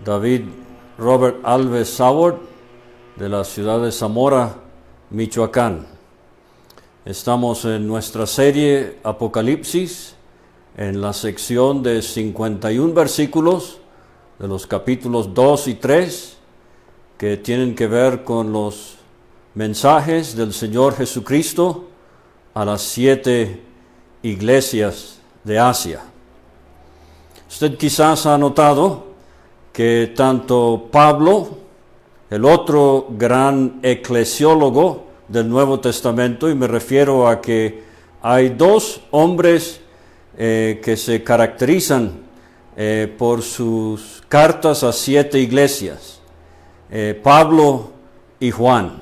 David Robert Alves Sauer, de la ciudad de Zamora, Michoacán. Estamos en nuestra serie Apocalipsis, en la sección de 51 versículos de los capítulos 2 y 3, que tienen que ver con los mensajes del Señor Jesucristo a las 7 iglesias de Asia. Usted quizás ha notado que tanto Pablo, el otro gran eclesiólogo del Nuevo Testamento, y me refiero a que hay dos hombres que se caracterizan por sus cartas a 7 iglesias, Pablo y Juan.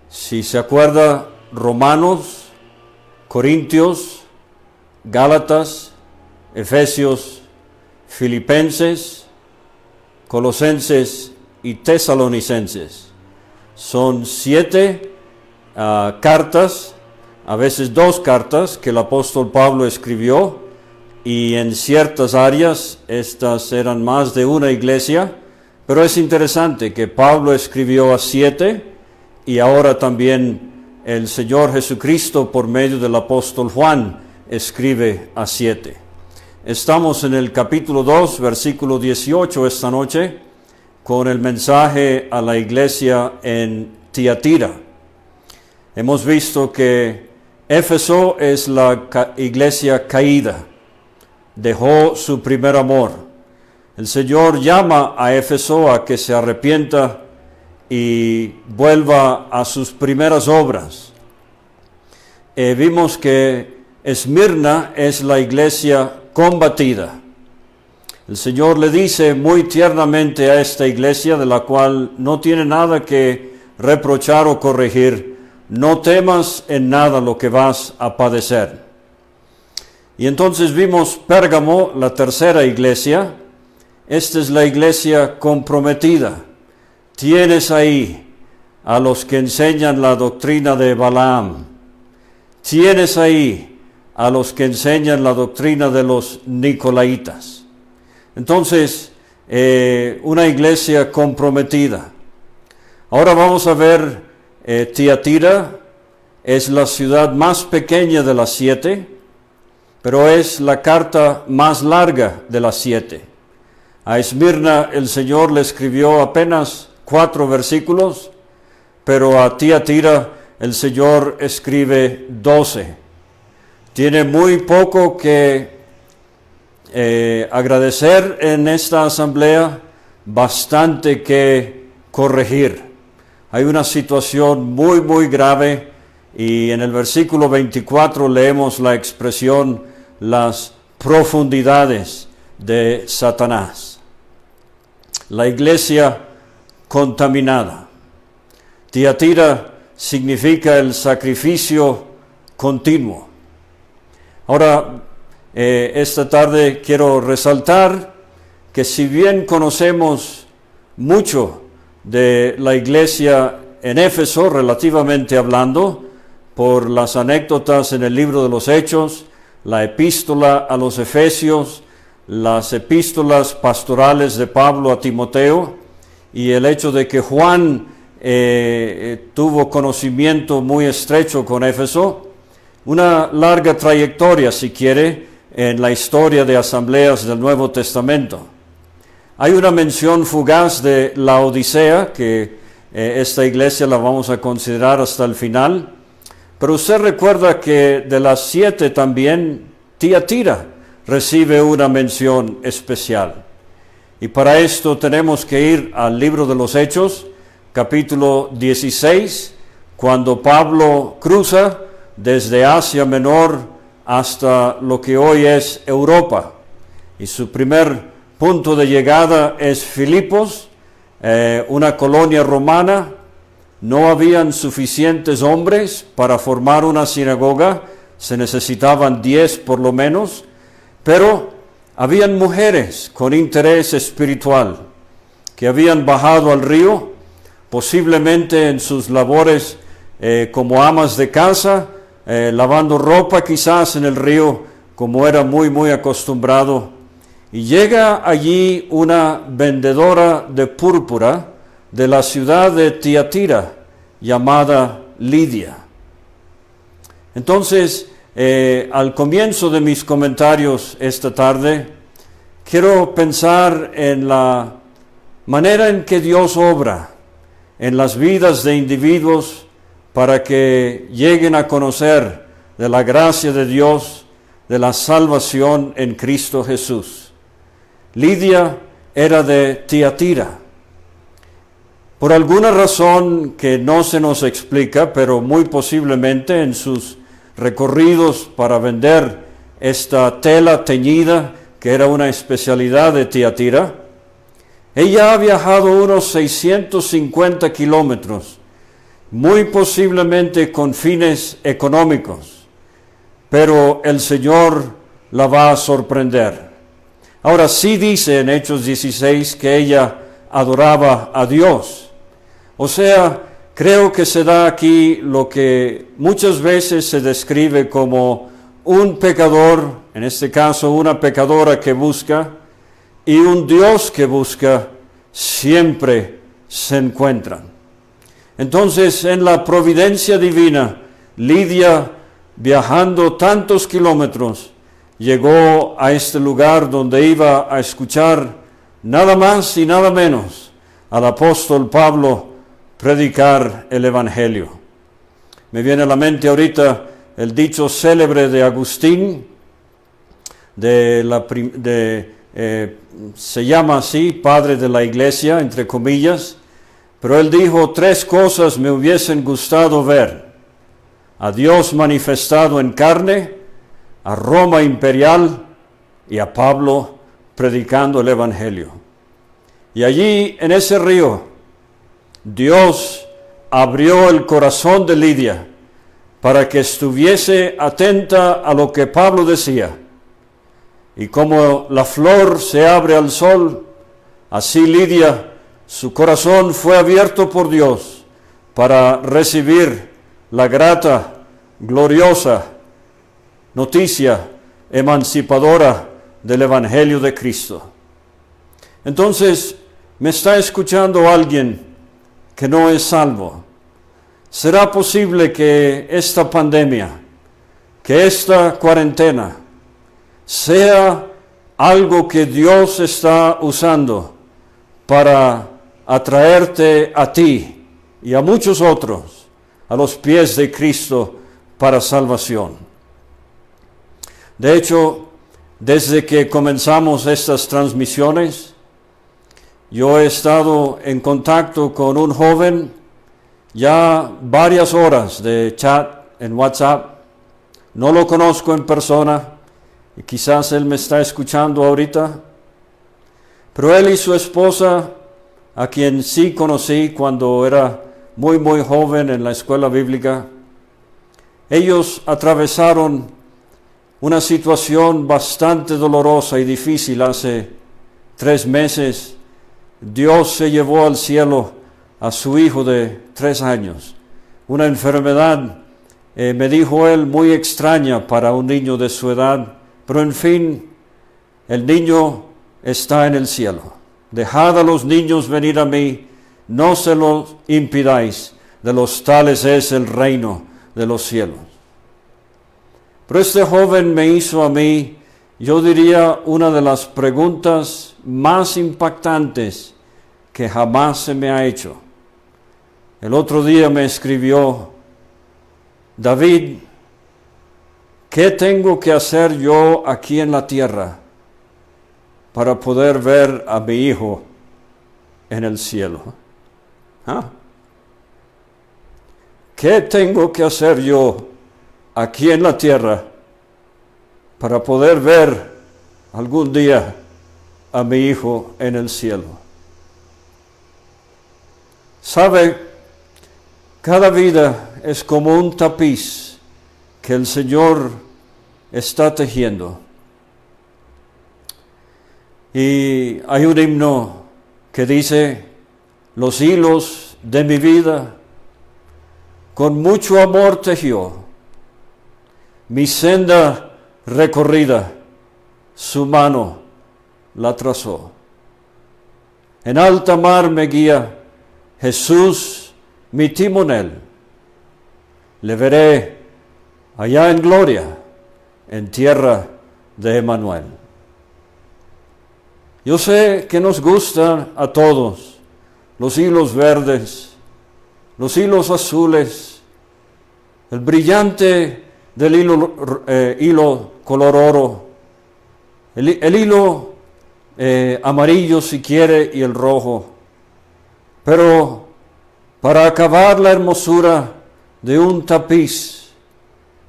Si se acuerda, Romanos, Corintios, Gálatas, Efesios, Filipenses, Colosenses y Tesalonicenses. Son 7 cartas, a veces 2 cartas que el apóstol Pablo escribió, y en ciertas áreas estas eran más de una iglesia, pero es interesante que Pablo escribió a 7 y ahora también el Señor Jesucristo por medio del apóstol Juan escribe a 7. Estamos en el capítulo 2, versículo 18 esta noche, con el mensaje a la iglesia en Tiatira. Hemos visto que Éfeso es la iglesia caída, dejó su primer amor. El Señor llama a Éfeso a que se arrepienta y vuelva a sus primeras obras. Vimos que Esmirna es la iglesia combatida. El Señor le dice muy tiernamente a esta iglesia, de la cual no tiene nada que reprochar o corregir: no temas en nada lo que vas a padecer. Y entonces vimos Pérgamo, la tercera iglesia. Esta es la iglesia comprometida. Tienes ahí a los que enseñan la doctrina de Balaam. Tienes ahí a los que enseñan la doctrina de los Nicolaitas. Entonces, una iglesia comprometida. Ahora vamos a ver Tiatira. Es la ciudad más pequeña de las 7, pero es la carta más larga de las 7. A Esmirna el Señor le escribió apenas 4 versículos, pero a Tiatira el Señor escribe 12. Tiene muy poco que agradecer en esta asamblea, bastante que corregir. Hay una situación muy grave, y en el versículo 24 leemos la expresión las profundidades de Satanás. La iglesia contaminada. Tiatira significa el sacrificio continuo. Ahora, esta tarde quiero resaltar que si bien conocemos mucho de la iglesia en Éfeso, relativamente hablando, por las anécdotas en el libro de los Hechos, la epístola a los Efesios, las epístolas pastorales de Pablo a Timoteo, y el hecho de que Juan tuvo conocimiento muy estrecho con Éfeso, una larga trayectoria, si quiere, en la historia de asambleas del Nuevo Testamento. Hay una mención fugaz de la Odisea, que esta iglesia la vamos a considerar hasta el final, pero usted recuerda que de las 7 también Tiatira recibe una mención especial. Y para esto tenemos que ir al libro de los Hechos, capítulo 16, cuando Pablo cruza desde Asia Menor hasta lo que hoy es Europa. Y su primer punto de llegada es Filipos, una colonia romana. No habían suficientes hombres para formar una sinagoga, se necesitaban 10 por lo menos, pero habían mujeres con interés espiritual que habían bajado al río, posiblemente en sus labores como amas de casa, lavando ropa quizás en el río, como era muy acostumbrado. y llega allí una vendedora de púrpura de la ciudad de Tiatira, llamada Lidia. Entonces, al comienzo de mis comentarios esta tarde, quiero pensar en la manera en que Dios obra en las vidas de individuos para que lleguen a conocer de la gracia de Dios, de la salvación en Cristo Jesús. Lidia era de Tiatira. Por alguna razón que no se nos explica, pero muy posiblemente en sus recorridos para vender esta tela teñida, que era una especialidad de Tiatira, ella ha viajado unos 650 kilómetros, muy posiblemente con fines económicos, pero el Señor la va a sorprender. Ahora sí dice en Hechos 16 que ella adoraba a Dios. O sea, creo que se da aquí lo que muchas veces se describe como un pecador, en este caso una pecadora que busca, y un Dios que busca, siempre se encuentran. Entonces, en la providencia divina, Lidia, viajando tantos kilómetros, llegó a este lugar donde iba a escuchar nada más y nada menos al apóstol Pablo predicar el Evangelio. Me viene a la mente ahorita el dicho célebre de Agustín, se llama así, padre de la iglesia, entre comillas, pero él dijo: 3 cosas me hubiesen gustado ver: a Dios manifestado en carne, a Roma imperial y a Pablo predicando el Evangelio. Y allí, en ese río, Dios abrió el corazón de Lidia para que estuviese atenta a lo que Pablo decía. Y como la flor se abre al sol, así Lidia, su corazón fue abierto por Dios para recibir la grata, gloriosa noticia emancipadora del Evangelio de Cristo. Entonces, me está escuchando alguien que no es salvo. ¿Será posible que esta pandemia, que esta cuarentena, sea algo que Dios está usando para atraerte a ti y a muchos otros a los pies de Cristo para salvación? De hecho, desde que comenzamos estas transmisiones, yo he estado en contacto con un joven, ya varias horas de chat en WhatsApp. No lo conozco en persona y quizás él me está escuchando ahorita, pero él y su esposa, a quien sí conocí cuando era muy joven en la escuela bíblica, ellos atravesaron una situación bastante dolorosa y difícil hace 3 meses. Dios se llevó al cielo a su hijo de 3 años. Una enfermedad, me dijo él, muy extraña para un niño de su edad, pero en fin, el niño está en el cielo. Dejad a los niños venir a mí, no se los impidáis, de los tales es el reino de los cielos. Pero este joven me hizo a mí, yo diría, una de las preguntas más impactantes que jamás se me ha hecho. El otro día me escribió: David, ¿qué tengo que hacer yo aquí en la tierra para poder ver a mi hijo en el cielo? ¿Ah? ¿Qué tengo que hacer yo aquí en la tierra para poder ver algún día a mi hijo en el cielo? ¿Sabe? Cada vida es como un tapiz que el Señor está tejiendo. Y hay un himno que dice: los hilos de mi vida con mucho amor tejió, mi senda recorrida su mano la trazó. En alta mar me guía Jesús, mi timonel. Le veré allá en gloria, en tierra de Emmanuel. Yo sé que nos gustan a todos los hilos verdes, los hilos azules, el brillante del hilo color oro, el hilo amarillo si quiere y el rojo. Pero para acabar la hermosura de un tapiz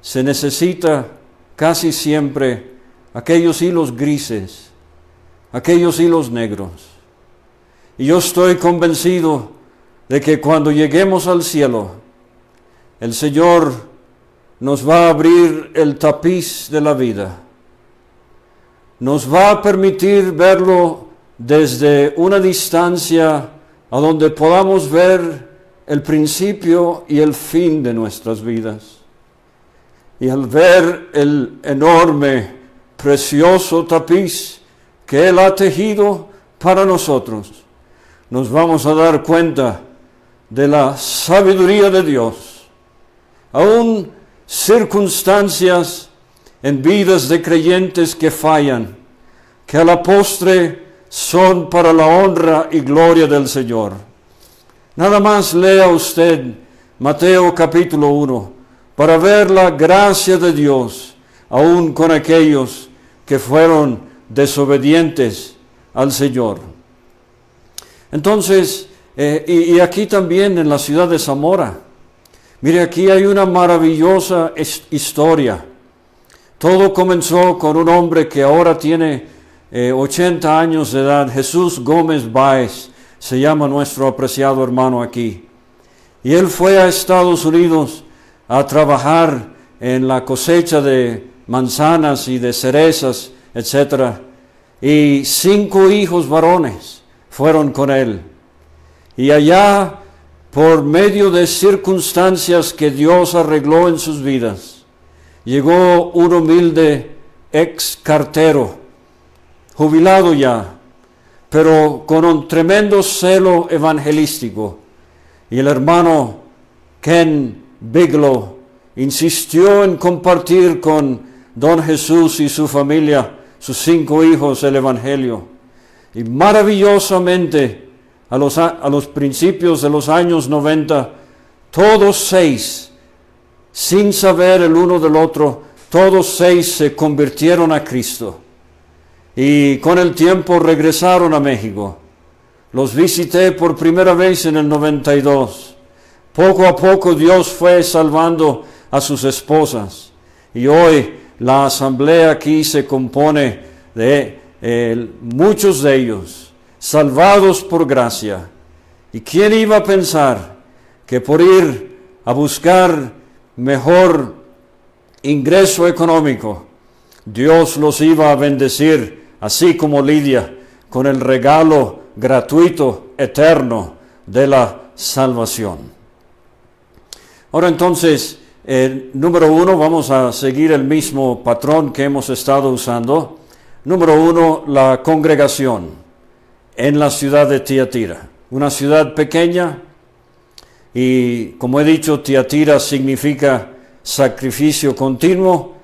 se necesita casi siempre aquellos hilos grises, aquellos hilos negros. Y yo estoy convencido de que cuando lleguemos al cielo, el Señor nos va a abrir el tapiz de la vida. Nos va a permitir verlo desde una distancia a donde podamos ver el principio y el fin de nuestras vidas. Y al ver el enorme, precioso tapiz que Él ha tejido para nosotros, nos vamos a dar cuenta de la sabiduría de Dios. Aún circunstancias en vidas de creyentes que fallan, que a la postre son para la honra y gloria del Señor. Nada más lea usted Mateo capítulo 1 para ver la gracia de Dios, aún con aquellos que fueron desobedientes al Señor. Entonces, y aquí también en la ciudad de Zamora, mire, aquí hay una maravillosa historia. Todo comenzó con un hombre que ahora tiene 80 años de edad, Jesús Gómez Báez, se llama nuestro apreciado hermano aquí. Y él fue a Estados Unidos a trabajar en la cosecha de manzanas y de cerezas, etc. Y 5 hijos varones fueron con él. Y allá, por medio de circunstancias que Dios arregló en sus vidas, llegó un humilde ex cartero, jubilado ya, pero con un tremendo celo evangelístico. Y el hermano Ken Bigelow insistió en compartir con don Jesús y su familia, sus 5 hijos, el evangelio. Y maravillosamente, a los principios de los años 90, todos 6, sin saber el uno del otro, todos 6 se convirtieron a Cristo. Y con el tiempo regresaron a México. Los visité por primera vez en el 92. Poco a poco Dios fue salvando a sus esposas. Y hoy la asamblea aquí se compone de muchos de ellos, salvados por gracia. ¿Y quién iba a pensar que por ir a buscar mejor ingreso económico, Dios los iba a bendecir, así como Lidia, con el regalo gratuito, eterno de la salvación? Ahora entonces, número 1, vamos a seguir el mismo patrón que hemos estado usando. Número 1, la congregación en la ciudad de Tiatira. Una ciudad pequeña y, como he dicho, Tiatira significa sacrificio continuo.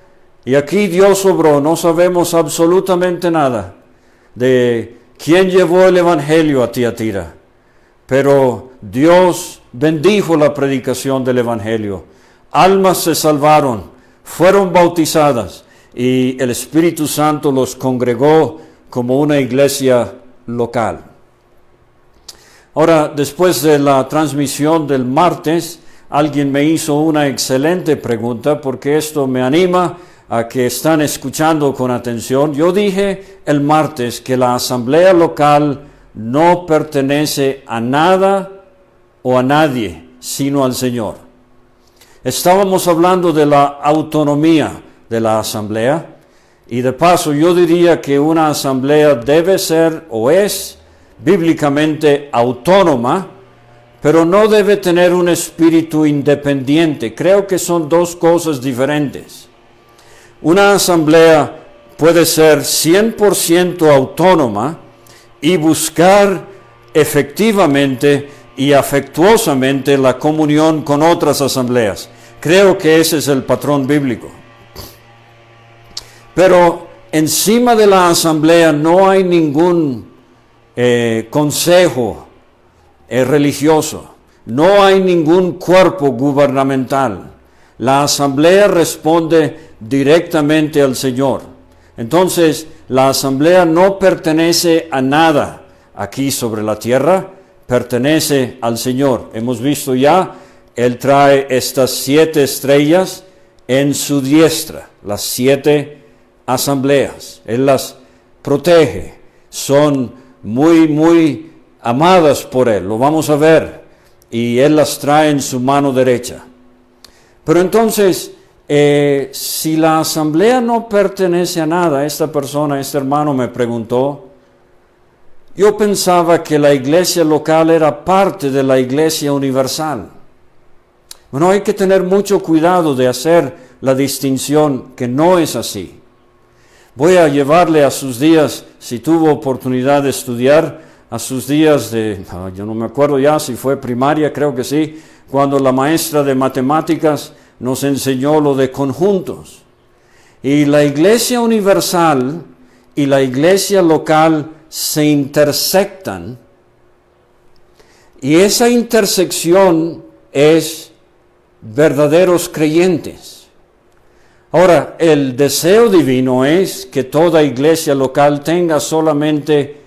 Y aquí Dios obró, no sabemos absolutamente nada de quién llevó el evangelio a Tiatira, pero Dios bendijo la predicación del evangelio. Almas se salvaron, fueron bautizadas y el Espíritu Santo los congregó como una iglesia local. Ahora, después de la transmisión del martes, alguien me hizo una excelente pregunta, porque esto me anima a que están escuchando con atención. Yo dije el martes que la asamblea local no pertenece a nada o a nadie, sino al Señor. Estábamos hablando de la autonomía de la asamblea, y de paso yo diría que una asamblea debe ser o es bíblicamente autónoma, pero no debe tener un espíritu independiente. Creo que son dos cosas diferentes. Una asamblea puede ser 100% autónoma y buscar efectivamente y afectuosamente la comunión con otras asambleas. Creo que ese es el patrón bíblico. Pero encima de la asamblea no hay ningún consejo religioso, no hay ningún cuerpo gubernamental. La asamblea responde directamente al Señor. Entonces, la asamblea no pertenece a nada aquí sobre la tierra, pertenece al Señor. Hemos visto ya, Él trae estas 7 estrellas en su diestra, las 7 asambleas. Él las protege, son muy, muy amadas por Él, lo vamos a ver, y Él las trae en su mano derecha. Pero entonces, si la asamblea no pertenece a nada, esta persona, este hermano me preguntó, yo pensaba que la iglesia local era parte de la iglesia universal. Bueno, hay que tener mucho cuidado de hacer la distinción que no es así. Voy a llevarle a sus días, si tuvo oportunidad de estudiar, a sus días yo no me acuerdo ya si fue primaria, creo que sí, cuando la maestra de matemáticas nos enseñó lo de conjuntos. Y la iglesia universal y la iglesia local se intersectan, y esa intersección es verdaderos creyentes. Ahora, el deseo divino es que toda iglesia local tenga solamente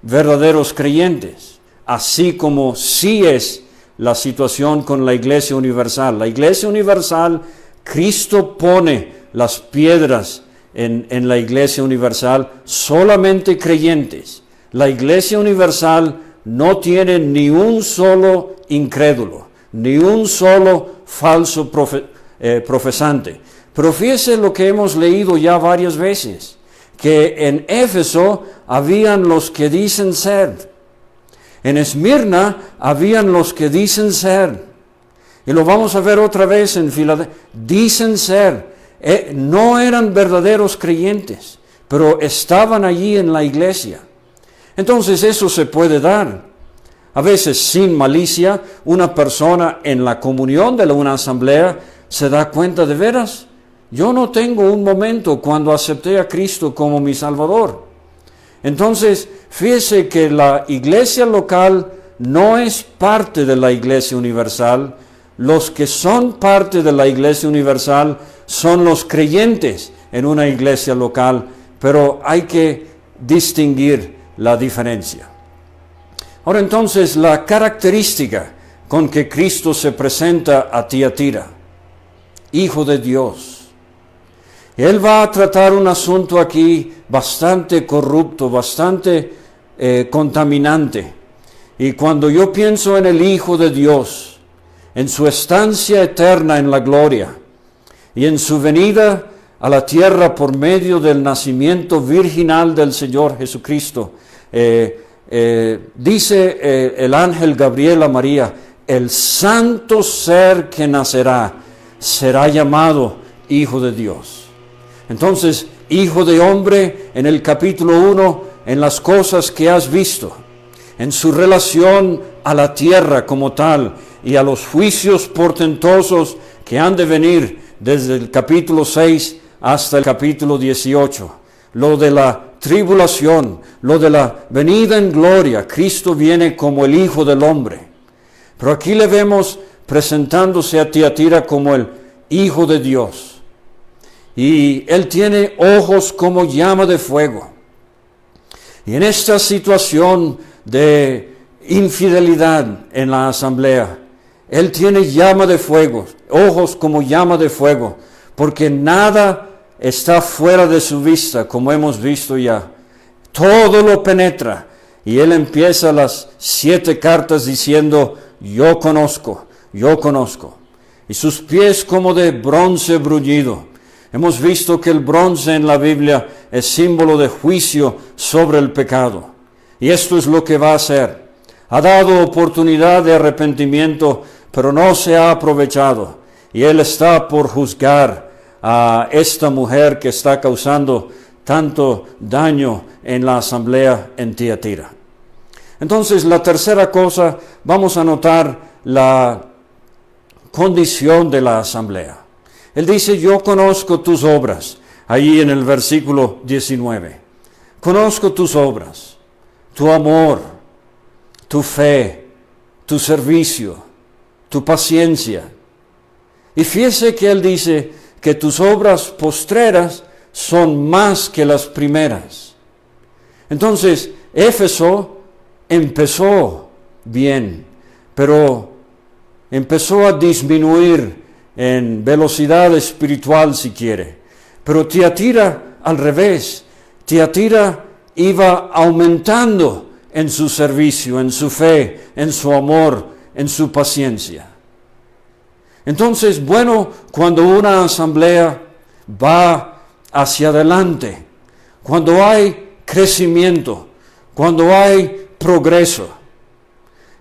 verdaderos creyentes, así como sí es la situación con la iglesia universal. La iglesia universal, Cristo pone las piedras en la iglesia universal, solamente creyentes. La iglesia universal no tiene ni un solo incrédulo, ni un solo falso profesante. Pero fíjese lo que hemos leído ya varias veces, que en Éfeso habían los que dicen ser, en Esmirna habían los que dicen ser, y lo vamos a ver otra vez en Filadelfia, dicen ser. No eran verdaderos creyentes, pero estaban allí en la iglesia. Entonces eso se puede dar. A veces sin malicia, una persona en la comunión de una asamblea se da cuenta de veras. Yo no tengo un momento cuando acepté a Cristo como mi Salvador. Entonces, fíjese que la iglesia local no es parte de la iglesia universal. Los que son parte de la iglesia universal son los creyentes en una iglesia local, pero hay que distinguir la diferencia. Ahora entonces, la característica con que Cristo se presenta a Tiatira, Hijo de Dios. Él va a tratar un asunto aquí bastante corrupto, bastante contaminante. Y cuando yo pienso en el Hijo de Dios, en su estancia eterna en la gloria, y en su venida a la tierra por medio del nacimiento virginal del Señor Jesucristo, dice el ángel Gabriel a María, el santo ser que nacerá será llamado Hijo de Dios. Entonces, Hijo de hombre, en el capítulo 1, en las cosas que has visto, en su relación a la tierra como tal, y a los juicios portentosos que han de venir desde el capítulo 6 hasta el capítulo 18. Lo de la tribulación, lo de la venida en gloria. Cristo viene como el Hijo del Hombre. Pero aquí le vemos presentándose a Tiatira como el Hijo de Dios. Y Él tiene ojos como llama de fuego. Y en esta situación de infidelidad en la asamblea, Él tiene llama de fuego, ojos como llama de fuego, porque nada está fuera de su vista, como hemos visto ya. Todo lo penetra. Y Él empieza las 7 cartas diciendo, yo conozco. Y sus pies como de bronce bruñido. Hemos visto que el bronce en la Biblia es símbolo de juicio sobre el pecado. Y esto es lo que va a hacer. Ha dado oportunidad de arrepentimiento, pero no se ha aprovechado. Y Él está por juzgar a esta mujer que está causando tanto daño en la asamblea en Tiatira. Entonces, la tercera cosa, vamos a notar la condición de la asamblea. Él dice, yo conozco tus obras, ahí en el versículo 19. Conozco tus obras, tu amor, tu fe, tu servicio, tu paciencia. Y fíjese que él dice que tus obras postreras son más que las primeras. Entonces, Éfeso empezó bien, pero empezó a disminuir en velocidad espiritual, si quiere. Pero Tiatira, al revés, Tiatira iba aumentando en su servicio, en su fe, en su amor, en su paciencia. Entonces, bueno, cuando una asamblea va hacia adelante, cuando hay crecimiento, cuando hay progreso.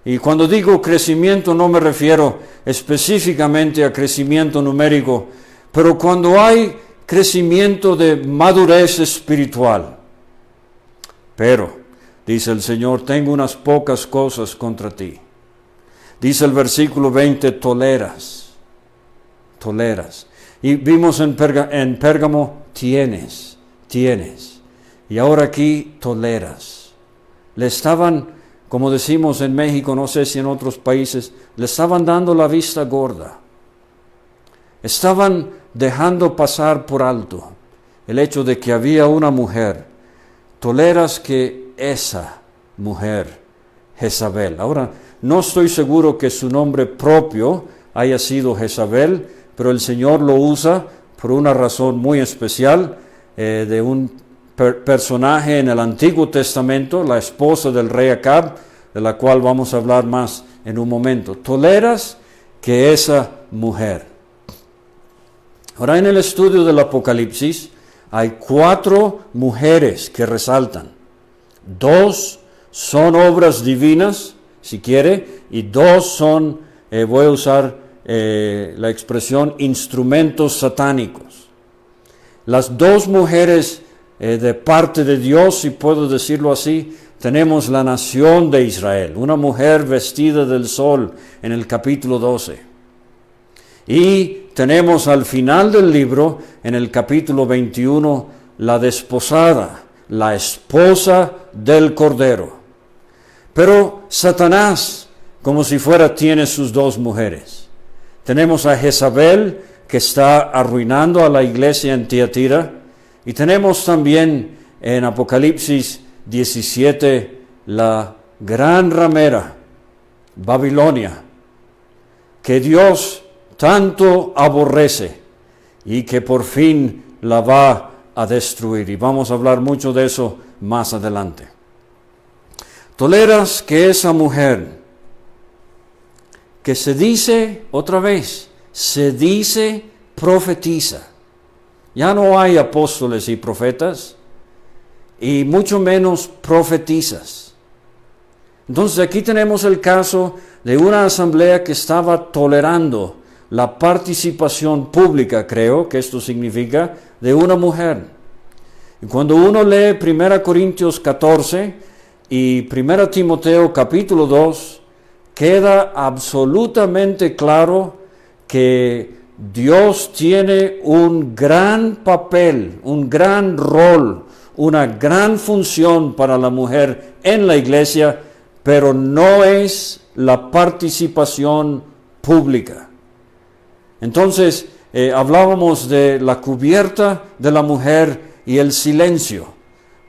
Y cuando digo crecimiento no me refiero específicamente a crecimiento numérico, pero cuando hay crecimiento de madurez espiritual. Pero, dice el Señor, tengo unas pocas cosas contra ti. Dice el versículo 20, toleras. Y vimos en Pérgamo, tienes. Y ahora aquí, toleras. Le estaban, como decimos en México, no sé si en otros países, le estaban dando la vista gorda. Estaban dejando pasar por alto el hecho de que había una mujer. Toleras que esa mujer, Jezabel. Ahora, no estoy seguro que su nombre propio haya sido Jezabel, pero el Señor lo usa por una razón muy especial, de un personaje en el Antiguo Testamento, la esposa del rey Acab, de la cual vamos a hablar más en un momento. Toleras que esa mujer. Ahora, en el estudio del Apocalipsis hay 4 mujeres que resaltan. 2 son obras divinas, si quiere, y 2 son, voy a usar la expresión, instrumentos satánicos. Las 2 mujeres de parte de Dios, si puedo decirlo así, tenemos la nación de Israel, una mujer vestida del sol en el capítulo 12. Y tenemos al final del libro, en el capítulo 21, la desposada, la esposa del Cordero. Pero Satanás, como si fuera, tiene sus 2 mujeres. Tenemos a Jezabel, que está arruinando a la iglesia en Tiatira, y tenemos también en Apocalipsis 17 la gran ramera, Babilonia, que Dios tanto aborrece y que por fin la va a destruir. Y vamos a hablar mucho de eso más adelante. Toleras que esa mujer, que se dice, otra vez, se dice profetiza. Ya no hay apóstoles y profetas, y mucho menos profetizas. Entonces aquí tenemos el caso de una asamblea que estaba tolerando la participación pública, creo que esto significa, de una mujer. Y cuando uno lee 1 Corintios 14 y 1 Timoteo capítulo 2, queda absolutamente claro que Dios tiene un gran papel, un gran rol, una gran función para la mujer en la iglesia, pero no es la participación pública. Entonces, hablábamos de la cubierta de la mujer y el silencio,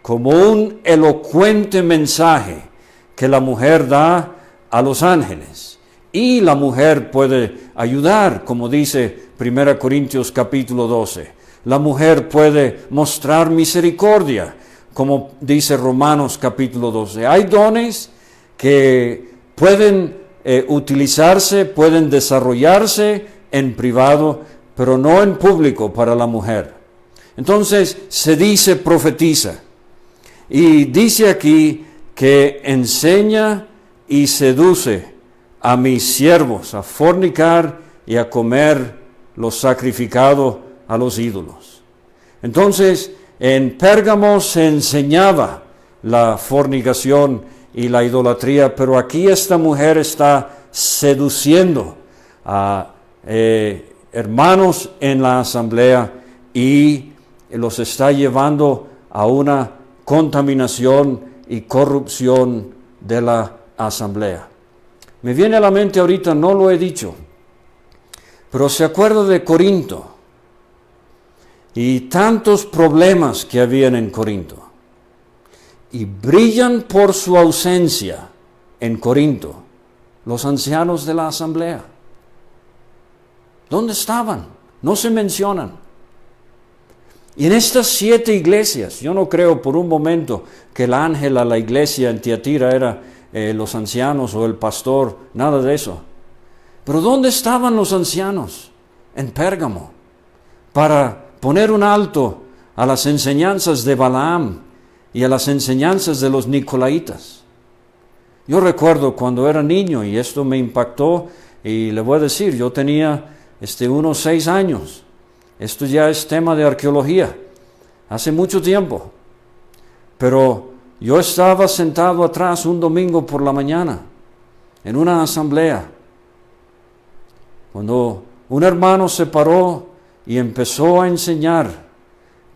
como un elocuente mensaje que la mujer da a los ángeles. Y la mujer puede ayudar, como dice 1 Corintios capítulo 12. La mujer puede mostrar misericordia, como dice Romanos capítulo 12. Hay dones que pueden utilizarse, pueden desarrollarse en privado, pero no en público para la mujer. Entonces se dice profetiza. Y dice aquí que enseña y seduce a mis siervos a fornicar y a comer lo sacrificado a los ídolos. Entonces, en Pérgamo se enseñaba la fornicación y la idolatría, pero aquí esta mujer está seduciendo a hermanos en la asamblea y los está llevando a una contaminación y corrupción de la asamblea. Me viene a la mente ahorita, no lo he dicho, pero se acuerda de Corinto y tantos problemas que habían en Corinto. Y brillan por su ausencia en Corinto los ancianos de la asamblea. ¿Dónde estaban? No se mencionan. Y en estas 7 iglesias, yo no creo por un momento que el ángel a la iglesia en Tiatira era los ancianos o el pastor, nada de eso. Pero ¿dónde estaban los ancianos en Pérgamo para poner un alto a las enseñanzas de Balaam y a las enseñanzas de los nicolaitas? Yo recuerdo cuando era niño, y esto me impactó, y le voy a decir, yo tenía unos 6 años. Esto ya es tema de arqueología, hace mucho tiempo. Pero yo estaba sentado atrás un domingo por la mañana, en una asamblea, cuando un hermano se paró y empezó a enseñar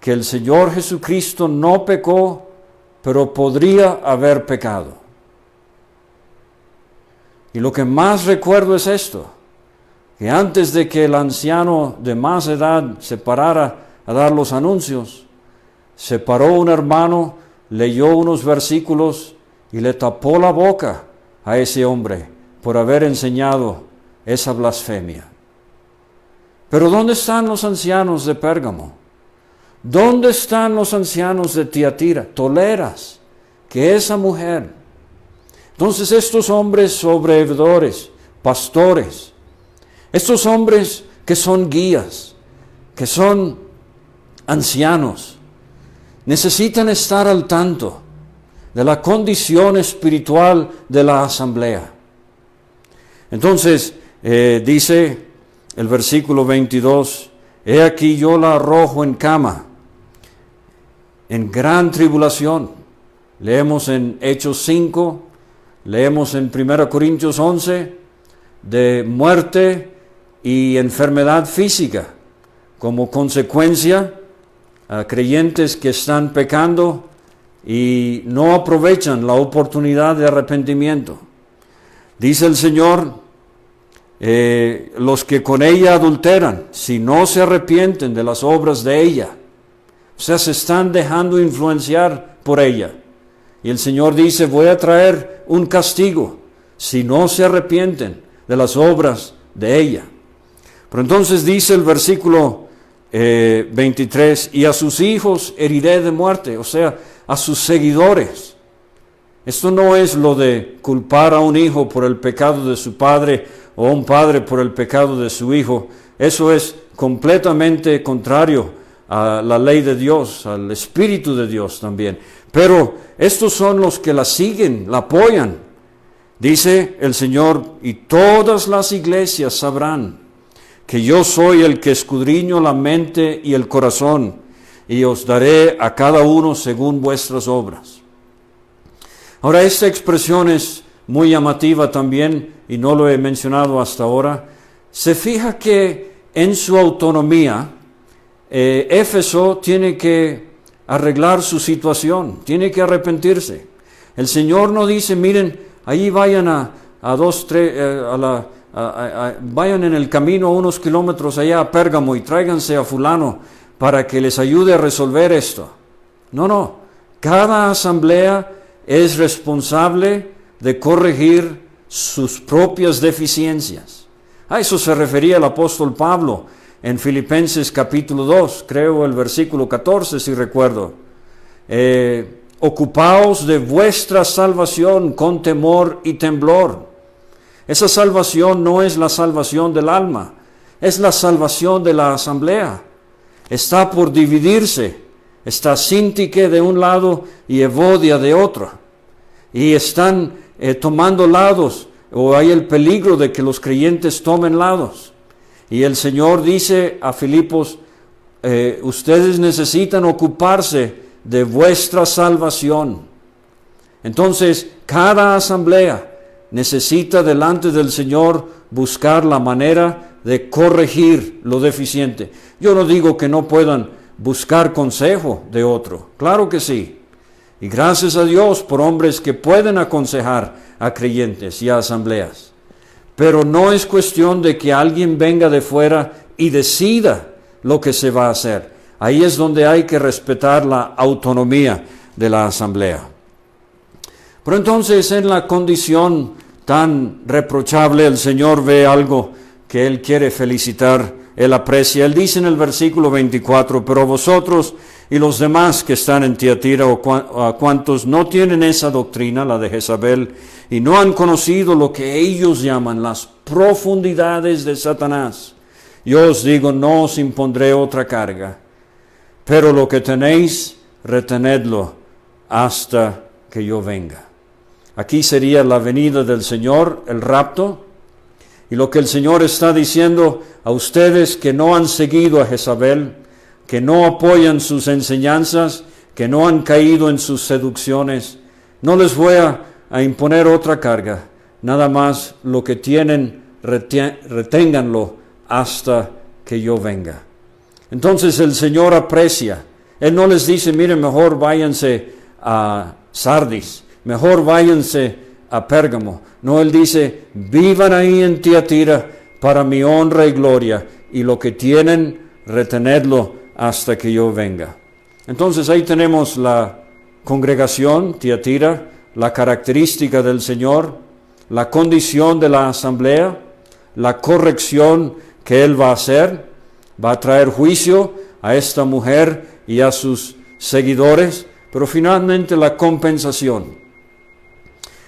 que el Señor Jesucristo no pecó, pero podría haber pecado. Y lo que más recuerdo es esto, que antes de que el anciano de más edad se parara a dar los anuncios, se paró un hermano, leyó unos versículos y le tapó la boca a ese hombre por haber enseñado esa blasfemia. Pero ¿dónde están los ancianos de Pérgamo? ¿Dónde están los ancianos de Tiatira? Toleras que esa mujer. Entonces estos hombres sobrevividores, pastores, estos hombres que son guías, que son ancianos, necesitan estar al tanto de la condición espiritual de la asamblea. Entonces, dice el versículo 22, he aquí yo la arrojo en cama, en gran tribulación. Leemos en Hechos 5, leemos en 1 Corintios 11, de muerte y enfermedad física, como consecuencia a creyentes que están pecando y no aprovechan la oportunidad de arrepentimiento. Dice el Señor, los que con ella adulteran, si no se arrepienten de las obras de ella, o sea, se están dejando influenciar por ella. Y el Señor dice, voy a traer un castigo si no se arrepienten de las obras de ella. Pero entonces dice el versículo 23, y a sus hijos heriré de muerte, o sea, a sus seguidores. Esto no es lo de culpar a un hijo por el pecado de su padre o a un padre por el pecado de su hijo. Eso es completamente contrario a la ley de Dios, al Espíritu de Dios también. Pero estos son los que la siguen, la apoyan. Dice el Señor, y todas las iglesias sabrán que yo soy el que escudriño la mente y el corazón, y os daré a cada uno según vuestras obras. Ahora, esta expresión es muy llamativa también, y no lo he mencionado hasta ahora. Se fija que en su autonomía, Éfeso tiene que arreglar su situación, tiene que arrepentirse. El Señor no dice, miren, ahí vayan vayan en el camino unos kilómetros allá a Pérgamo y tráiganse a fulano para que les ayude a resolver esto. No, cada asamblea es responsable de corregir sus propias deficiencias. A eso se refería el apóstol Pablo en Filipenses capítulo 2, creo el versículo 14 si recuerdo. Ocupaos de vuestra salvación con temor y temblor. Esa salvación no es la salvación del alma, es la salvación de la asamblea. Está por dividirse, está Síntique de un lado y Evodia de otro. Y están tomando lados, o hay el peligro de que los creyentes tomen lados. Y el Señor dice a Filipos, ustedes necesitan ocuparse de vuestra salvación. Entonces, cada asamblea necesita delante del Señor buscar la manera de corregir lo deficiente. Yo no digo que no puedan buscar consejo de otro, claro que sí. Y gracias a Dios por hombres que pueden aconsejar a creyentes y a asambleas. Pero no es cuestión de que alguien venga de fuera y decida lo que se va a hacer. Ahí es donde hay que respetar la autonomía de la asamblea. Pero entonces en la condición tan reprochable el Señor ve algo que Él quiere felicitar, Él aprecia. Él dice en el versículo 24, pero vosotros y los demás que están en Tiatira o a cuantos no tienen esa doctrina, la de Jezabel, y no han conocido lo que ellos llaman las profundidades de Satanás, yo os digo, no os impondré otra carga, pero lo que tenéis, retenedlo hasta que yo venga. Aquí sería la venida del Señor, el rapto, y lo que el Señor está diciendo a ustedes que no han seguido a Jezabel, que no apoyan sus enseñanzas, que no han caído en sus seducciones, no les voy a imponer otra carga, nada más lo que tienen, reténganlo hasta que yo venga. Entonces el Señor aprecia, Él no les dice, miren, mejor váyanse a Sardis, mejor váyanse a Pérgamo. No, Él dice, vivan ahí en Tiatira para mi honra y gloria, y lo que tienen, retenedlo hasta que yo venga. Entonces ahí tenemos la congregación, Tiatira, la característica del Señor, la condición de la asamblea, la corrección que Él va a hacer, va a traer juicio a esta mujer y a sus seguidores, pero finalmente la compensación.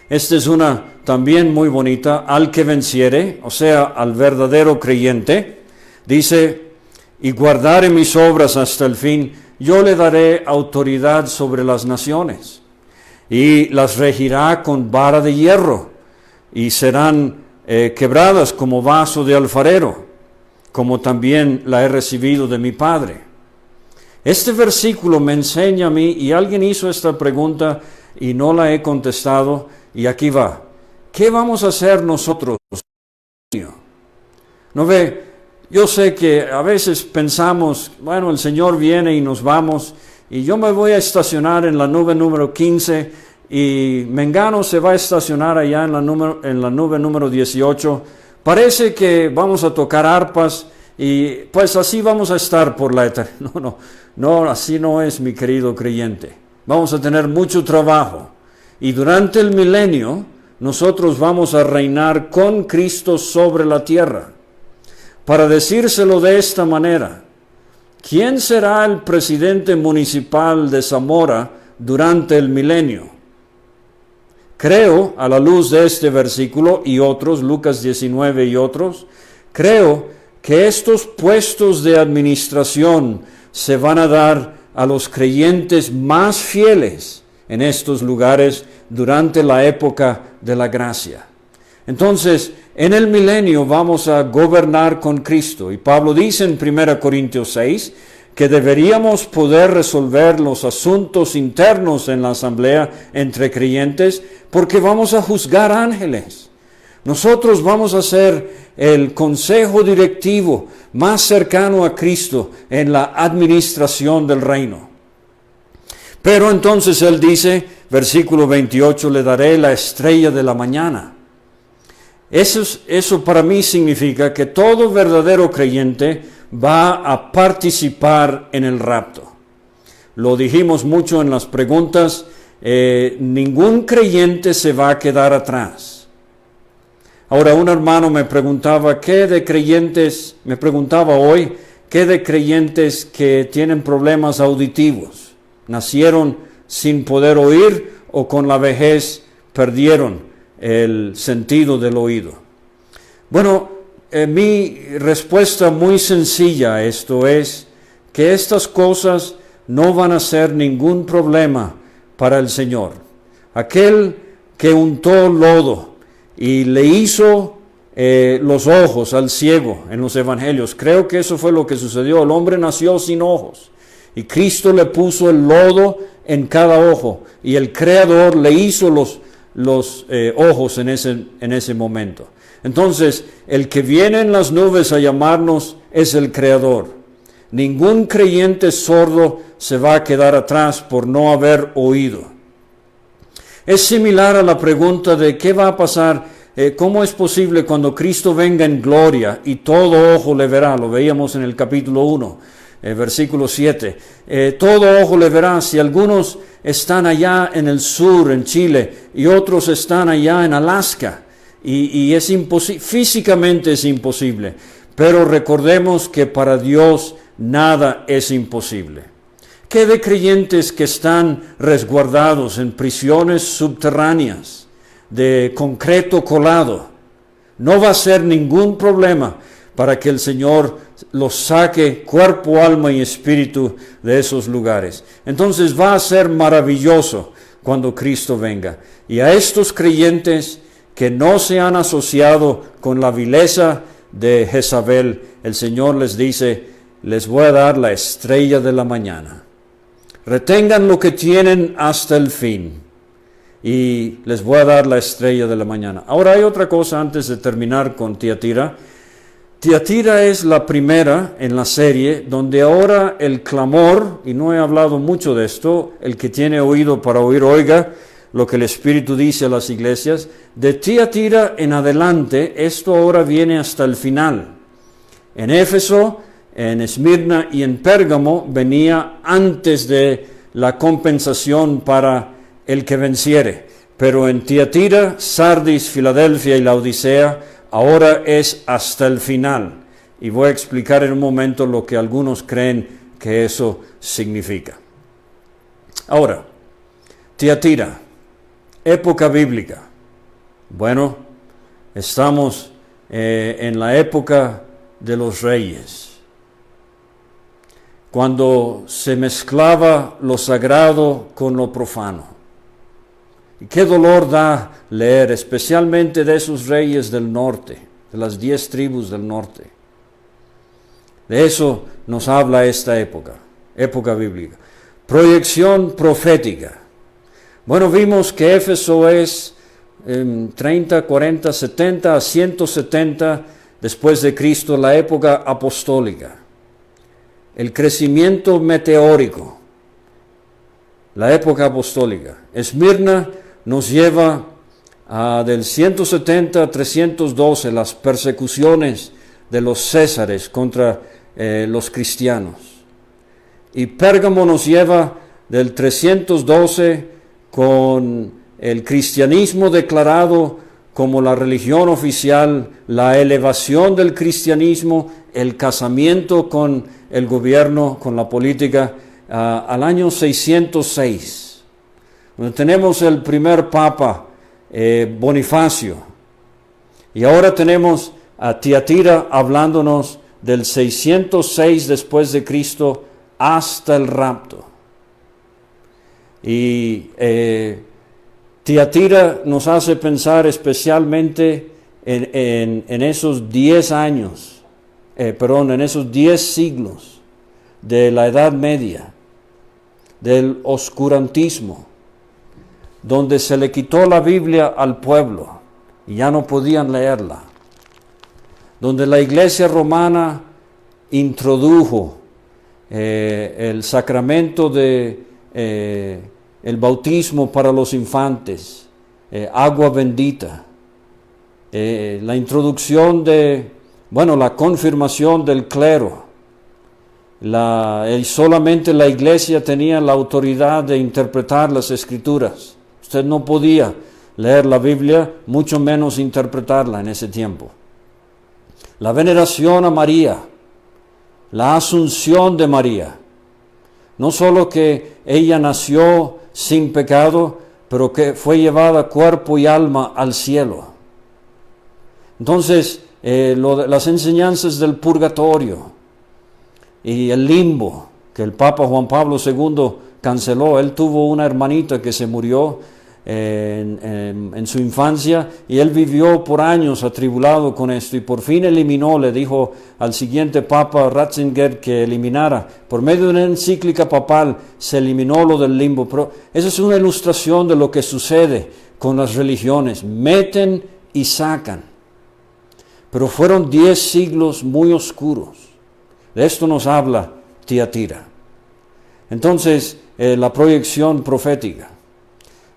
Esta es una también muy bonita, al que venciere, o sea, al verdadero creyente, dice, y guardare mis obras hasta el fin, yo le daré autoridad sobre las naciones, y las regirá con vara de hierro, y serán quebradas como vaso de alfarero, como también la he recibido de mi Padre. Este versículo me enseña a mí, y alguien hizo esta pregunta y no la he contestado, y aquí va. ¿Qué vamos a hacer nosotros? ¿No ve? Yo sé que a veces pensamos, bueno, el Señor viene y nos vamos, y yo me voy a estacionar en la nube número 15, y Mengano se va a estacionar allá en la nube número 18. Parece que vamos a tocar arpas, y pues así vamos a estar por la eternidad. No, así no es, mi querido creyente. Vamos a tener mucho trabajo. Y durante el milenio, nosotros vamos a reinar con Cristo sobre la tierra. Para decírselo de esta manera, ¿quién será el presidente municipal de Zamora durante el milenio? Creo, a la luz de este versículo y otros, Lucas 19 y otros, creo que estos puestos de administración se van a dar a los creyentes más fieles en estos lugares durante la época de la gracia. Entonces, en el milenio vamos a gobernar con Cristo. Y Pablo dice en 1 Corintios 6 que deberíamos poder resolver los asuntos internos en la asamblea entre creyentes porque vamos a juzgar ángeles. Nosotros vamos a ser el consejo directivo más cercano a Cristo en la administración del reino. Pero entonces él dice, versículo 28, le daré la estrella de la mañana. Eso para mí significa que todo verdadero creyente va a participar en el rapto. Lo dijimos mucho en las preguntas, ningún creyente se va a quedar atrás. Ahora un hermano me preguntaba, me preguntaba hoy, ¿qué de creyentes que tienen problemas auditivos? ¿Nacieron sin poder oír o con la vejez perdieron el sentido del oído? Bueno, mi respuesta muy sencilla a esto es que estas cosas no van a ser ningún problema para el Señor. Aquel que untó lodo y le hizo los ojos al ciego en los evangelios. Creo que eso fue lo que sucedió. El hombre nació sin ojos y Cristo le puso el lodo en cada ojo y el Creador le hizo los ojos en ese momento. Entonces, el que viene en las nubes a llamarnos es el Creador. Ningún creyente sordo se va a quedar atrás por no haber oído. Es similar a la pregunta de qué va a pasar, cómo es posible cuando Cristo venga en gloria y todo ojo le verá. Lo veíamos en el capítulo 1, versículo 7. Todo ojo le verá. Si algunos están allá en el sur, en Chile, y otros están allá en Alaska, y es imposible, físicamente es imposible, pero recordemos que para Dios nada es imposible. ¿Qué de creyentes que están resguardados en prisiones subterráneas de concreto colado? No va a ser ningún problema para que el Señor los saque cuerpo, alma y espíritu de esos lugares. Entonces va a ser maravilloso cuando Cristo venga. Y a estos creyentes que no se han asociado con la vileza de Jezabel, el Señor les dice, les voy a dar la estrella de la mañana. Retengan lo que tienen hasta el fin y les voy a dar la estrella de la mañana. Ahora hay otra cosa antes de terminar con Tiatira. Tiatira es la primera en la serie donde ahora el clamor, y no he hablado mucho de esto, el que tiene oído para oír, oiga lo que el Espíritu dice a las iglesias. De Tiatira en adelante, esto ahora viene hasta el final. En Éfeso, en Esmirna y en Pérgamo venía antes de la compensación para el que venciere. Pero en Tiatira, Sardis, Filadelfia y Laodicea, ahora es hasta el final. Y voy a explicar en un momento lo que algunos creen que eso significa. Ahora, Tiatira, época bíblica. Bueno, estamos en la época de los reyes, cuando se mezclaba lo sagrado con lo profano. Y qué dolor da leer, especialmente de esos reyes del norte, de las 10 tribus del norte. De eso nos habla esta época bíblica. Proyección profética. Bueno, vimos que Éfeso es 30, 40, 70 a 170 después de Cristo, la época apostólica. El crecimiento meteórico, la época apostólica. Esmirna nos lleva del 170 a 312, las persecuciones de los césares contra los cristianos. Y Pérgamo nos lleva del 312 con el cristianismo declarado como la religión oficial, la elevación del cristianismo, el casamiento con el gobierno, con la política, al año 606, donde tenemos el primer papa, Bonifacio, y ahora tenemos a Tiatira hablándonos del 606 después de Cristo hasta el rapto. Y Tiatira nos hace pensar especialmente en esos 10 años, en esos 10 siglos de la Edad Media, del oscurantismo, donde se le quitó la Biblia al pueblo y ya no podían leerla, donde la Iglesia romana introdujo el sacramento de el bautismo para los infantes, agua bendita, la introducción la confirmación del clero, solamente la iglesia tenía la autoridad de interpretar las escrituras. Usted no podía leer la Biblia, mucho menos interpretarla en ese tiempo. La veneración a María, la asunción de María, no solo que ella nació sin pecado, pero que fue llevada cuerpo y alma al cielo. Entonces, las enseñanzas del purgatorio y el limbo, que el Papa Juan Pablo II canceló. Él tuvo una hermanita que se murió en su infancia, y él vivió por años atribulado con esto, y por fin eliminó, le dijo al siguiente Papa Ratzinger que eliminara, por medio de una encíclica papal, se eliminó lo del limbo. Pero esa es una ilustración de lo que sucede con las religiones, meten y sacan. Pero fueron 10 siglos muy oscuros. De esto nos habla Tiatira. Entonces, la proyección profética.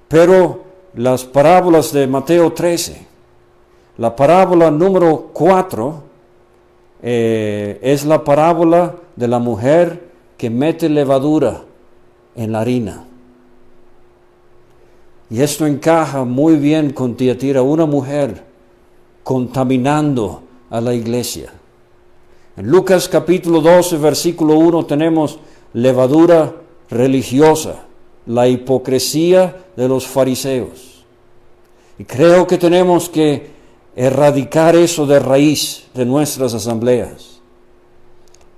Pero las parábolas de Mateo 13, la parábola número 4 es la parábola de la mujer que mete levadura en la harina. Y esto encaja muy bien con Tiatira, una mujer contaminando a la iglesia. En Lucas capítulo 12, versículo 1 tenemos levadura religiosa, la hipocresía de los fariseos. Y creo que tenemos que erradicar eso de raíz de nuestras asambleas.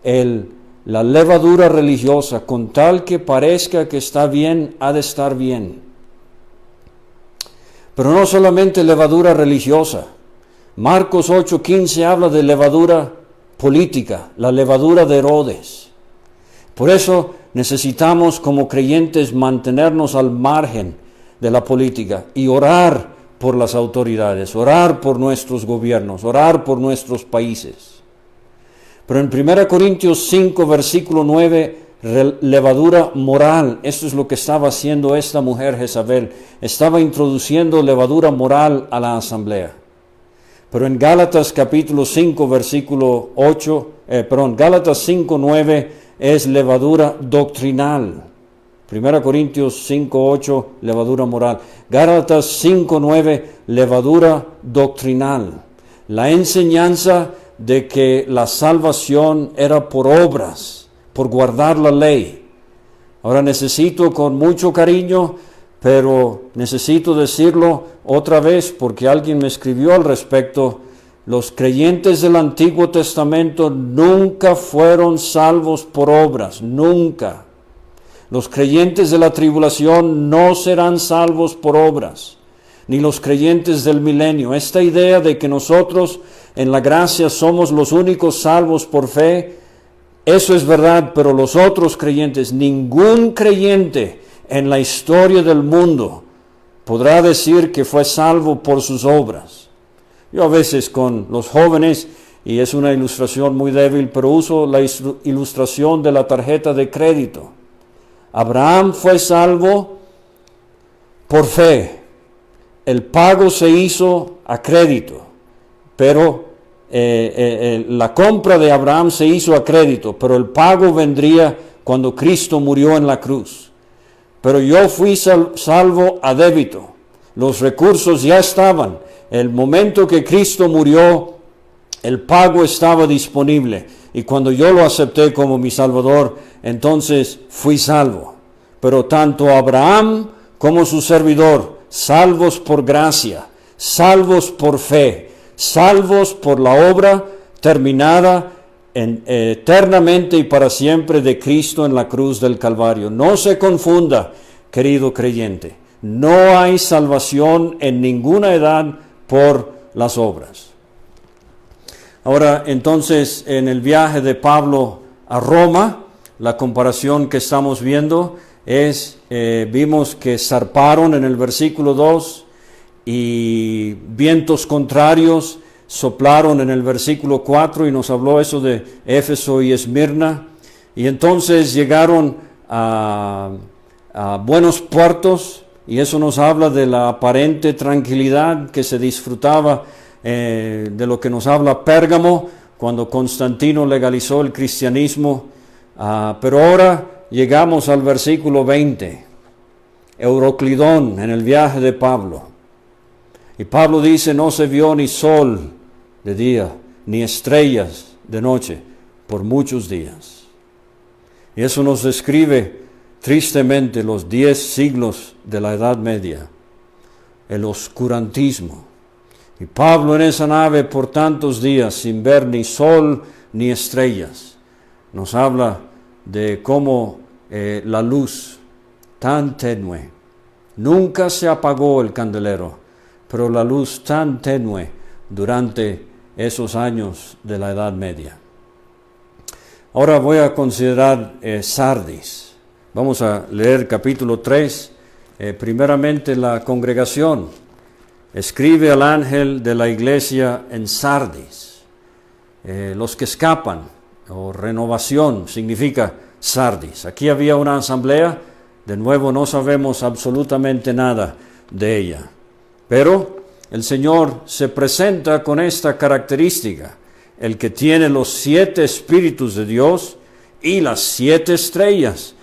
La levadura religiosa, con tal que parezca que está bien, ha de estar bien. Pero no solamente levadura religiosa. Marcos 8:15 habla de levadura política, la levadura de Herodes. Por eso necesitamos como creyentes mantenernos al margen de la política y orar por las autoridades, orar por nuestros gobiernos, orar por nuestros países. Pero en 1 Corintios 5, versículo 9, levadura moral, esto es lo que estaba haciendo esta mujer Jezabel, estaba introduciendo levadura moral a la asamblea. Pero en Gálatas capítulo 5, versículo 8, Gálatas 5, 9, es levadura doctrinal. 1 Corintios 5, 8, levadura moral. Gálatas 5, 9, levadura doctrinal. La enseñanza de que la salvación era por obras, por guardar la ley. Ahora necesito con mucho cariño, pero necesito decirlo otra vez porque alguien me escribió al respecto. Los creyentes del Antiguo Testamento nunca fueron salvos por obras, nunca. Los creyentes de la tribulación no serán salvos por obras, ni los creyentes del milenio. Esta idea de que nosotros en la gracia somos los únicos salvos por fe, eso es verdad, pero los otros creyentes, ningún creyente en la historia del mundo podrá decir que fue salvo por sus obras. Yo a veces con los jóvenes, y es una ilustración muy débil, pero uso la ilustración de la tarjeta de crédito. Abraham fue salvo por fe. El pago se hizo a crédito, pero la compra de Abraham se hizo a crédito, pero el pago vendría cuando Cristo murió en la cruz. Pero yo fui salvo a débito. Los recursos ya estaban. El momento que Cristo murió, el pago estaba disponible. Y cuando yo lo acepté como mi Salvador, entonces fui salvo. Pero tanto Abraham como su servidor, salvos por gracia, salvos por fe, salvos por la obra terminada eternamente y para siempre de Cristo en la cruz del Calvario. No se confunda, querido creyente. No hay salvación en ninguna edad por las obras. Ahora, entonces, en el viaje de Pablo a Roma, la comparación que estamos viendo es, vimos que zarparon en el versículo 2 y vientos contrarios soplaron en el versículo 4 y nos habló eso de Éfeso y Esmirna. Y entonces llegaron a buenos puertos. Y eso nos habla de la aparente tranquilidad que se disfrutaba, de lo que nos habla Pérgamo, cuando Constantino legalizó el cristianismo. Pero ahora llegamos al versículo 20, Euroclidón, en el viaje de Pablo. Y Pablo dice, no se vio ni sol de día, ni estrellas de noche, por muchos días. Y eso nos describe tristemente los 10 siglos de la Edad Media, el oscurantismo. Y Pablo en esa nave por tantos días sin ver ni sol ni estrellas, nos habla de cómo la luz tan tenue Nunca se apagó el candelero, pero la luz tan tenue durante esos años de la Edad Media. Ahora voy a considerar Sardis. Vamos a leer capítulo 3. Primeramente la congregación escribe al ángel de la iglesia en Sardis. Los que escapan, o renovación, significa Sardis. Aquí había una asamblea, de nuevo no sabemos absolutamente nada de ella. Pero el Señor se presenta con esta característica, el que tiene los 7 espíritus de Dios y las 7 estrellas.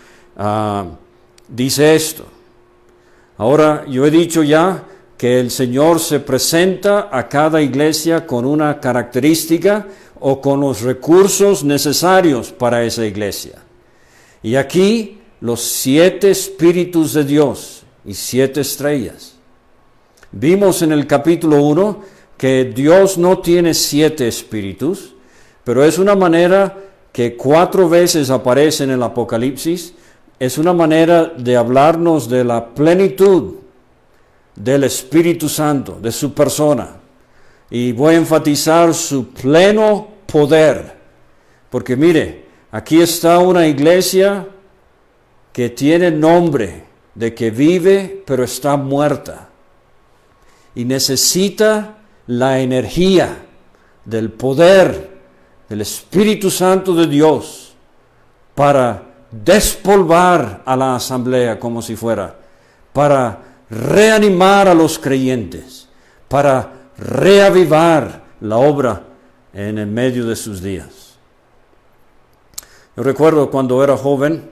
Dice esto. Ahora, yo he dicho ya que el Señor se presenta a cada iglesia con una característica o con los recursos necesarios para esa iglesia. Y aquí los 7 espíritus de Dios y 7 estrellas. Vimos en el capítulo 1 que Dios no tiene 7 espíritus, pero es una manera que 4 veces aparece en el Apocalipsis. Es una manera de hablarnos de la plenitud del Espíritu Santo, de su persona. Y voy a enfatizar su pleno poder. Porque mire, aquí está una iglesia que tiene nombre de que vive, pero está muerta. Y necesita la energía del poder del Espíritu Santo de Dios para despolvar a la asamblea como si fuera, para reanimar a los creyentes, para reavivar la obra en el medio de sus días. Yo recuerdo cuando era joven,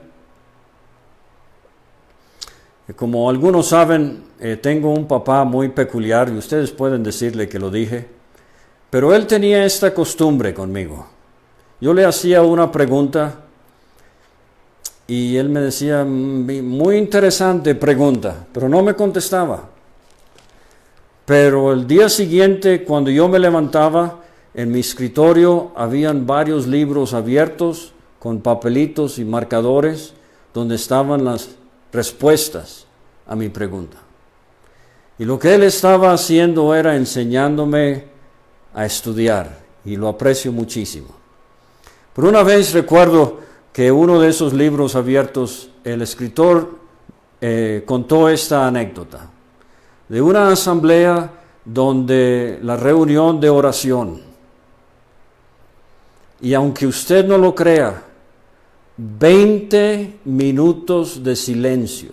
como algunos saben, tengo un papá muy peculiar, y ustedes pueden decirle que lo dije, pero él tenía esta costumbre conmigo. Yo le hacía una pregunta, y él me decía, muy interesante pregunta, pero no me contestaba. Pero el día siguiente, cuando yo me levantaba, en mi escritorio habían varios libros abiertos con papelitos y marcadores donde estaban las respuestas a mi pregunta. Y lo que él estaba haciendo era enseñándome a estudiar, y lo aprecio muchísimo. Pero una vez recuerdo que uno de esos libros abiertos, el escritor contó esta anécdota de una asamblea donde la reunión de oración, y aunque usted no lo crea, 20 minutos de silencio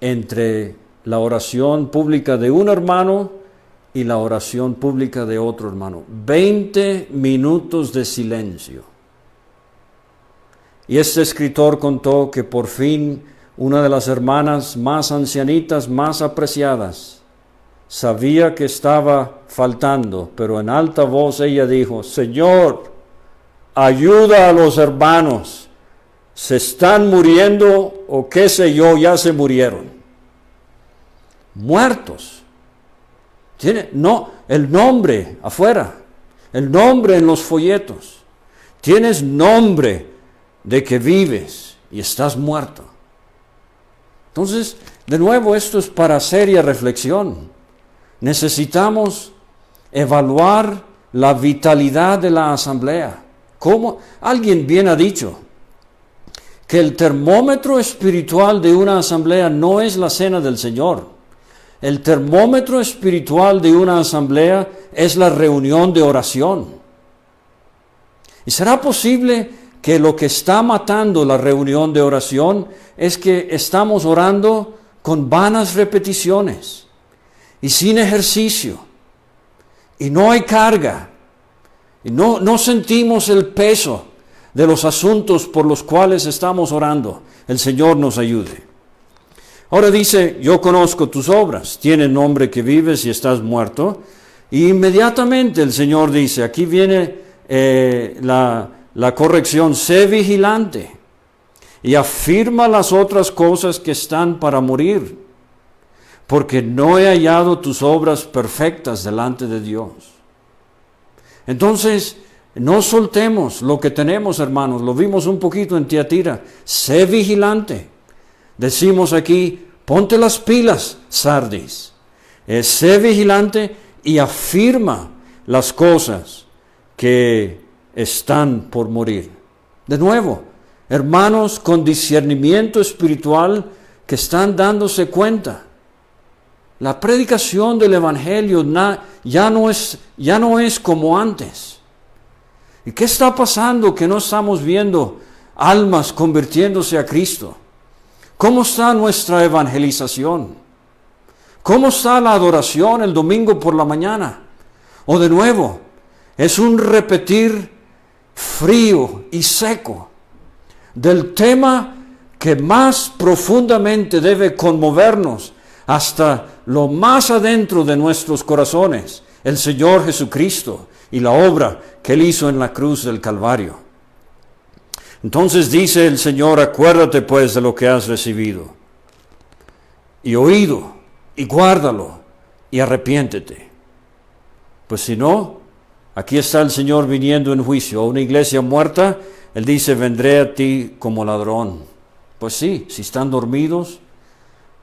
entre la oración pública de un hermano y la oración pública de otro hermano. 20 minutos de silencio. Y este escritor contó que por fin una de las hermanas más ancianitas, más apreciadas, sabía que estaba faltando, pero en alta voz ella dijo, Señor, ayuda a los hermanos, se están muriendo o qué sé yo, ya se murieron. Muertos. Tiene el nombre afuera, el nombre en los folletos. Tienes nombre de que vives y estás muerto. Entonces, de nuevo, esto es para seria reflexión. Necesitamos evaluar la vitalidad de la asamblea. ¿Cómo? Alguien bien ha dicho que el termómetro espiritual de una asamblea no es la cena del Señor. El termómetro espiritual de una asamblea es la reunión de oración. ¿Y será posible que lo que está matando la reunión de oración es que estamos orando con vanas repeticiones y sin ejercicio, y no hay carga, y no sentimos el peso de los asuntos por los cuales estamos orando? El Señor nos ayude. Ahora dice, yo conozco tus obras, tiene nombre que vives y estás muerto, y inmediatamente el Señor dice, aquí viene la corrección, sé vigilante y afirma las otras cosas que están para morir, porque no he hallado tus obras perfectas delante de Dios. Entonces, no soltemos lo que tenemos, hermanos, lo vimos un poquito en Tiatira, sé vigilante. Decimos aquí, ponte las pilas, Sardis. Sé vigilante y afirma las cosas que están por morir. De nuevo, hermanos con discernimiento espiritual que están dándose cuenta. La predicación del Evangelio ya no es como antes. ¿Y qué está pasando que no estamos viendo almas convirtiéndose a Cristo? ¿Cómo está nuestra evangelización? ¿Cómo está la adoración el domingo por la mañana? O de nuevo, es un repetir frío y seco del tema que más profundamente debe conmovernos hasta lo más adentro de nuestros corazones, el Señor Jesucristo y la obra que Él hizo en la cruz del Calvario. Entonces dice el Señor, acuérdate pues de lo que has recibido y oído, y guárdalo, y arrepiéntete. Pues si no, aquí está el Señor viniendo en juicio a una iglesia muerta. Él dice, vendré a ti como ladrón. Pues sí, si están dormidos,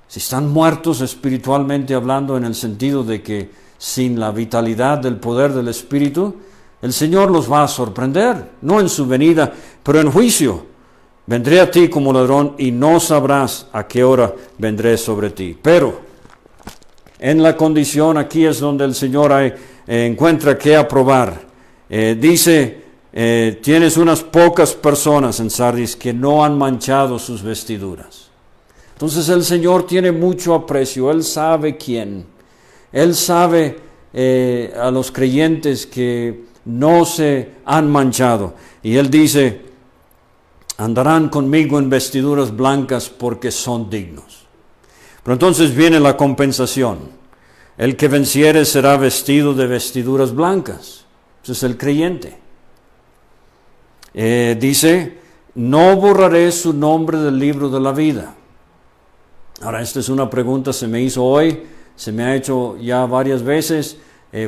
si están muertos espiritualmente hablando, en el sentido de que sin la vitalidad del poder del Espíritu, el Señor los va a sorprender, no en su venida, pero en juicio. Vendré a ti como ladrón y no sabrás a qué hora vendré sobre ti. Pero en la condición, aquí es donde el Señor encuentra que aprobar. Dice, tienes unas pocas personas en Sardis que no han manchado sus vestiduras. Entonces el Señor tiene mucho aprecio, Él sabe quién. Él sabe a los creyentes que no se han manchado. Y Él dice, andarán conmigo en vestiduras blancas porque son dignos. Pero entonces viene la compensación. El que venciere será vestido de vestiduras blancas. Ese es el creyente. Dice, no borraré su nombre del libro de la vida. Ahora, esta es una pregunta, se me hizo hoy, se me ha hecho ya varias veces.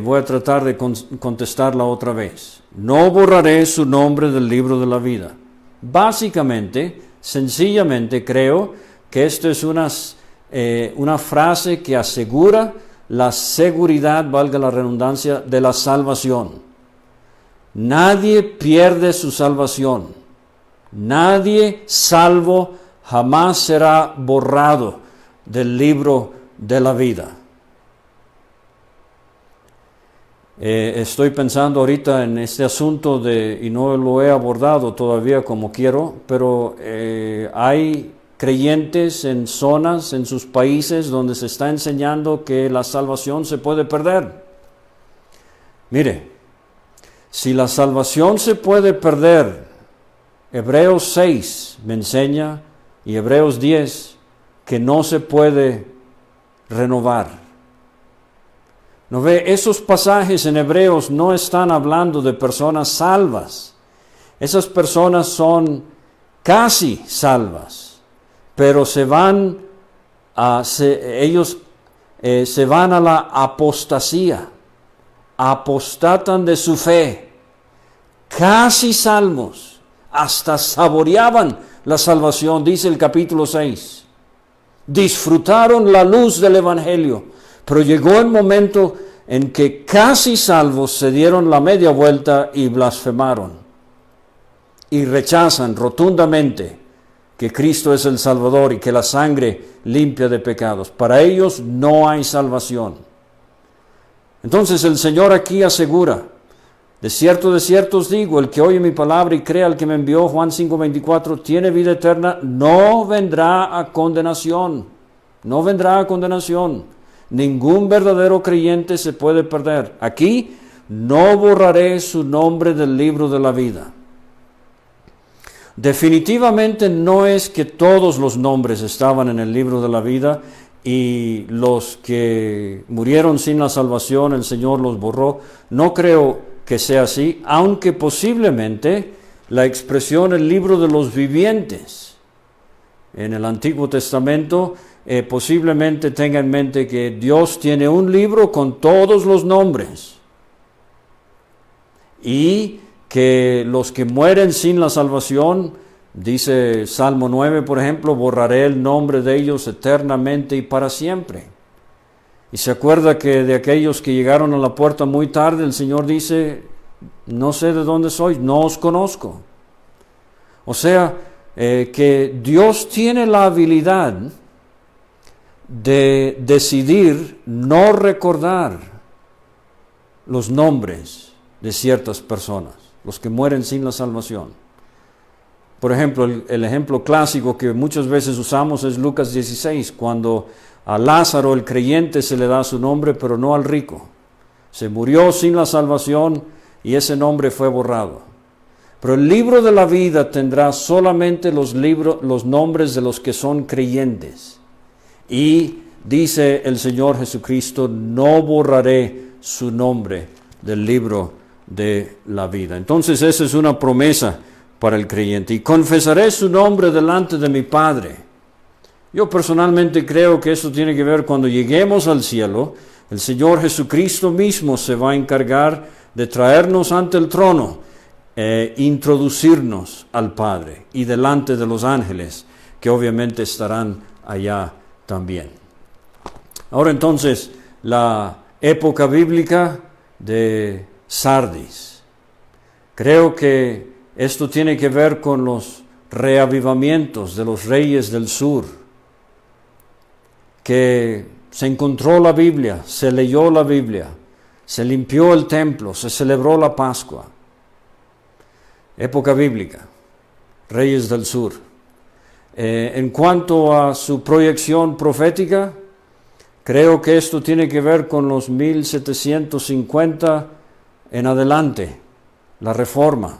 Voy a tratar de contestarla otra vez. No borraré su nombre del libro de la vida. Básicamente, sencillamente creo que esto es una frase que asegura la seguridad, valga la redundancia, de la salvación. Nadie pierde su salvación. Nadie salvo jamás será borrado del libro de la vida. Estoy pensando ahorita en este asunto y no lo he abordado todavía como quiero, pero hay creyentes en zonas, en sus países, donde se está enseñando que la salvación se puede perder. Mire, si la salvación se puede perder, Hebreos 6 me enseña, y Hebreos 10, que no se puede renovar. ¿No ve? Esos pasajes en Hebreos no están hablando de personas salvas. Esas personas son casi salvas, pero se van a la apostasía, apostatan de su fe, casi salvos, hasta saboreaban la salvación, dice el capítulo 6. Disfrutaron la luz del Evangelio, pero llegó el momento en que casi salvos se dieron la media vuelta y blasfemaron y rechazan rotundamente que Cristo es el Salvador y que la sangre limpia de pecados. Para ellos no hay salvación. Entonces el Señor aquí asegura, de cierto os digo, el que oye mi palabra y crea al que me envió, Juan 5:24, tiene vida eterna, no vendrá a condenación. No vendrá a condenación. Ningún verdadero creyente se puede perder. Aquí, no borraré su nombre del libro de la vida. Definitivamente no es que todos los nombres estaban en el libro de la vida y los que murieron sin la salvación el Señor los borró. No creo que sea así, aunque posiblemente la expresión el libro de los vivientes en el Antiguo Testamento posiblemente tenga en mente que Dios tiene un libro con todos los nombres y que los que mueren sin la salvación Dice Salmo 9, por ejemplo, borraré el nombre de ellos eternamente y para siempre. Y se acuerda que de aquellos que llegaron a la puerta muy tarde, el Señor dice, no sé de dónde sois, no os conozco. O sea, que Dios tiene la habilidad de decidir no recordar los nombres de ciertas personas, los que mueren sin la salvación. Por ejemplo, el ejemplo clásico que muchas veces usamos es Lucas 16, cuando a Lázaro, el creyente, se le da su nombre, pero no al rico. Se murió sin la salvación y ese nombre fue borrado. Pero el libro de la vida tendrá solamente los nombres de los que son creyentes. Y dice el Señor Jesucristo, no borraré su nombre del libro de la vida. Entonces esa es una promesa para el creyente. Y confesaré su nombre delante de mi Padre. Yo personalmente creo que eso tiene que ver cuando lleguemos al cielo, el Señor Jesucristo mismo se va a encargar de traernos ante el trono, introducirnos al Padre y delante de los ángeles, que obviamente estarán allá también. Ahora entonces, la época bíblica de Sardis. Creo que esto tiene que ver con los reavivamientos de los reyes del sur, que se encontró la Biblia, se leyó la Biblia, se limpió el templo, se celebró la Pascua. Época bíblica, reyes del sur. En cuanto a su proyección profética, creo que esto tiene que ver con los 1750 en adelante, la Reforma.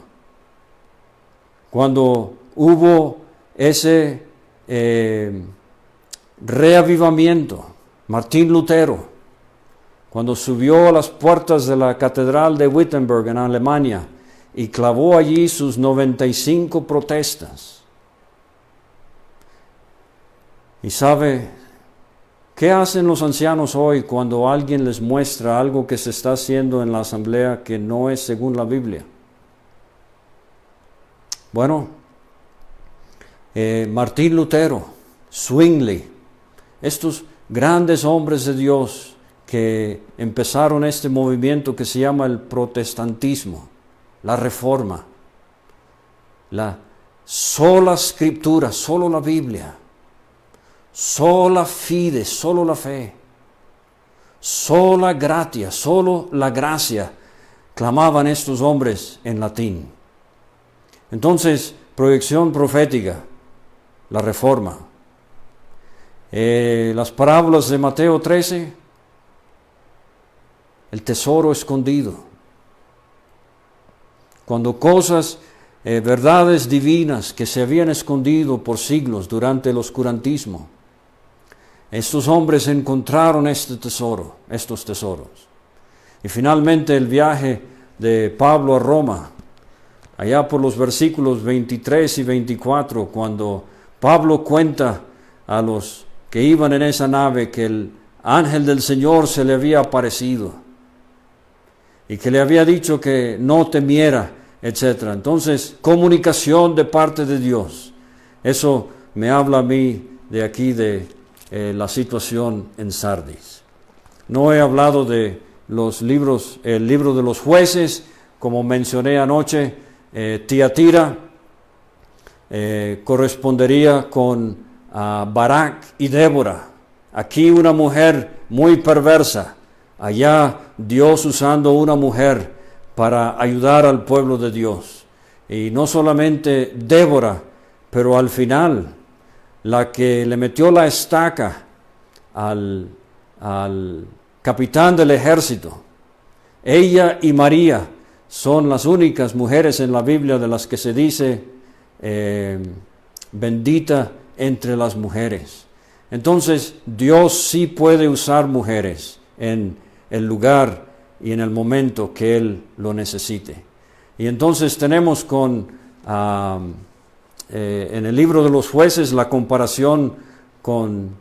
Cuando hubo ese reavivamiento, Martín Lutero, cuando subió a las puertas de la catedral de Wittenberg en Alemania y clavó allí sus 95 protestas. Y sabe, ¿qué hacen los ancianos hoy cuando alguien les muestra algo que se está haciendo en la asamblea que no es según la Biblia? Bueno, Martín Lutero, Zwingli, estos grandes hombres de Dios que empezaron este movimiento que se llama el protestantismo, la Reforma, la sola escritura, solo la Biblia, sola fide, solo la fe, sola gratia, solo la gracia, clamaban estos hombres en latín. Entonces, proyección profética, la Reforma. Las parábolas de Mateo 13, el tesoro escondido. Cuando cosas, verdades divinas que se habían escondido por siglos durante el oscurantismo, estos hombres encontraron estos tesoros. Y finalmente el viaje de Pablo a Roma, allá por los versículos 23 y 24, cuando Pablo cuenta a los que iban en esa nave que el ángel del Señor se le había aparecido y que le había dicho que no temiera, etc. Entonces, comunicación de parte de Dios. Eso me habla a mí de aquí de la situación en Sardis. No he hablado de los libros, el libro de los jueces, como mencioné anoche. Tiatira correspondería con Barak y Débora. Aquí una mujer muy perversa, allá Dios usando una mujer para ayudar al pueblo de Dios. Y no solamente Débora, pero al final la que le metió la estaca al capitán del ejército, ella y María son las únicas mujeres en la Biblia de las que se dice bendita entre las mujeres. Entonces Dios sí puede usar mujeres en el lugar y en el momento que Él lo necesite. Y entonces tenemos en el libro de los jueces la comparación con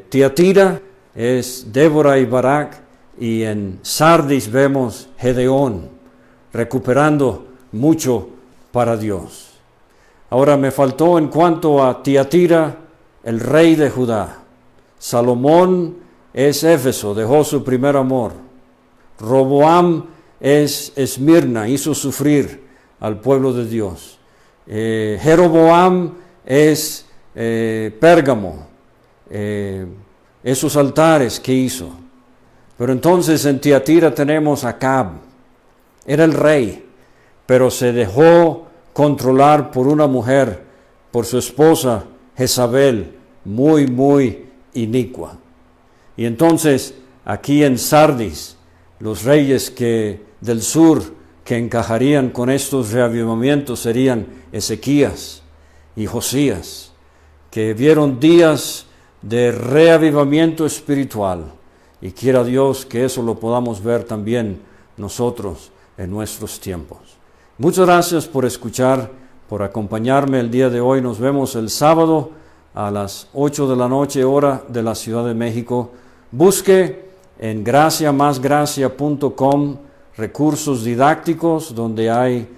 Tiatira, es Débora y Barak, y en Sardis vemos Gedeón recuperando mucho para Dios. Ahora me faltó en cuanto a Tiatira, el rey de Judá. Salomón es Éfeso, dejó su primer amor. Roboam es Esmirna, hizo sufrir al pueblo de Dios. Jeroboam es Pérgamo, esos altares que hizo. Pero entonces en Tiatira tenemos a Acab, era el rey, pero se dejó controlar por una mujer, por su esposa Jezabel, muy inicua. Y entonces aquí en Sardis, los reyes del sur que encajarían con estos reavivamientos serían Ezequías y Josías, que vieron días de reavivamiento espiritual. Y quiera Dios que eso lo podamos ver también nosotros en nuestros tiempos. Muchas gracias por escuchar, por acompañarme el día de hoy. Nos vemos el sábado a las 8 de la noche, hora de la Ciudad de México. Busque en graciamasgracia.com recursos didácticos donde hay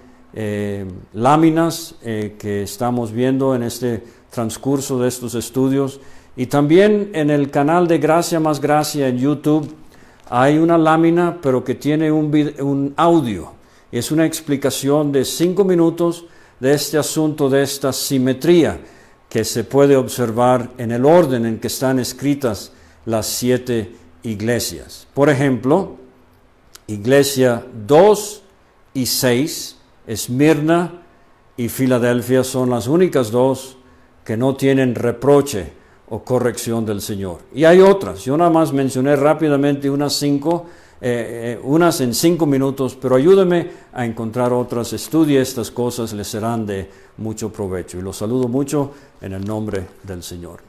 láminas que estamos viendo en este transcurso de estos estudios. Y también en el canal de Gracia Más Gracia en YouTube hay una lámina, pero que tiene un audio. Es una explicación de 5 minutos de este asunto, de esta simetría que se puede observar en el orden en que están escritas las 7 iglesias. Por ejemplo, Iglesia 2 y 6, Esmirna y Filadelfia son las únicas 2 que no tienen reproche o corrección del Señor. Y hay otras, yo nada más mencioné rápidamente unas en 5 minutos, pero ayúdeme a encontrar otras, estudie estas cosas, les serán de mucho provecho. Y los saludo mucho en el nombre del Señor.